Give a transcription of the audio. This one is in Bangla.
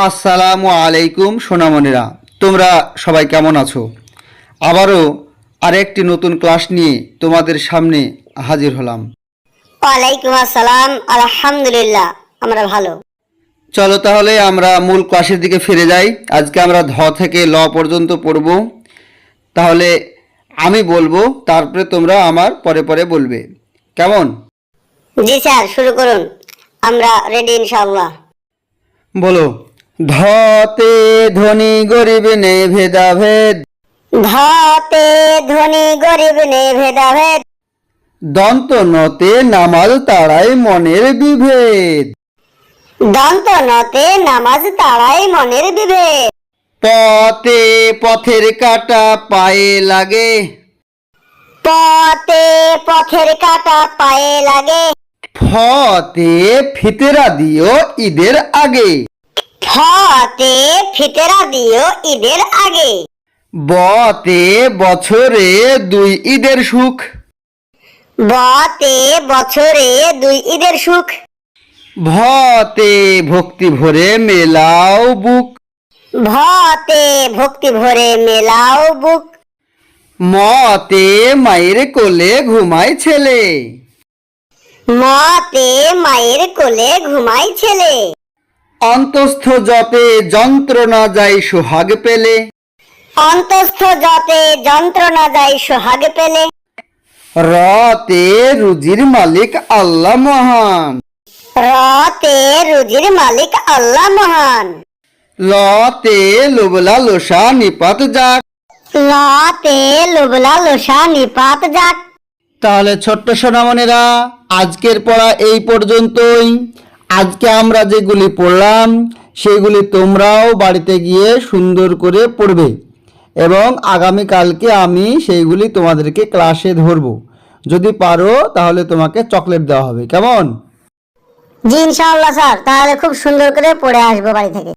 আসসালামু আলাইকুম সোনামণিরা, তোমরা সবাই কেমন আছো? আবারও আরেকটি নতুন ক্লাস নিয়ে তোমাদের সামনে হাজির হলাম। ওয়ালাইকুম আসসালাম। আলহামদুলিল্লাহ, আমরা ভালো। চলো তাহলে আমরা মূল ক্লাসের দিকে ফিরে যাই। আজকে আমরা ধ থেকে ল পর্যন্ত পড়ব। তাহলে আমি বলবো, তারপরে তোমরা আমার পরে পরে বলবে, কেমন? জি স্যার, শুরু করুন, আমরা রেডি ইনশাআল্লাহ। বলো। ধতে ধনী গরিব নেই ভেদাভেদ, ধতে ধনী গরিব নে ভেদাভেদ, দন্ত নতে নামাজ তাড়াই মনের বিভেদ, দন্ত নতে নামাজ তাড়াই মনের বিভেদ, পথে পথের কাটা পায়ে লাগে, পথে পথের কাটা পায়ে লাগে, ফতে ফিতেরা দিও ঈদের আগে, ফতে ফিতরা দিও ঈদের আগে, বতে বছরে দুই ঈদের সুখ, বতে বছরে দুই ঈদের সুখ, ভতে ভক্তি ভরে মেলাও বুক, ভতে ভক্তি ভরে মেলাও বুক, মতে মায়ের কোলে ঘুমায় ছেলে, মতে মায়ের কোলে ঘুমাই ছেলে, অন্তস্থ যতে যন্ত্রণা যায় সোহাগ পেলে, অন্তস্থ যতে যন্ত্রণা যায় সোহাগ পেলে, রতে রুজির মালিক আল্লাহ মহান, রতে রুজির মালিক আল্লাহ মহান, লতে লোবলা লোসা নিপাত যাক। লতে লোবলা লোসা নিপাত যাক। তাহলে ছোট্ট সোনামণিরা, আজকের পড়া এই পর্যন্তই। আজকে আমরা যেগুলি পড়লাম সেগুলি তোমরাও বাড়িতে গিয়ে সুন্দর করে পড়বে এবং আগামীকালকে আমি সেইগুলি তোমাদেরকে ক্লাসে ধরবো। যদি পারো তাহলে তোমাকে চকলেট দেওয়া হবে, কেমন? জি ইনশাআল্লাহ স্যার, তাহলে খুব সুন্দর করে পড়ে আসবো বাড়ি থেকে।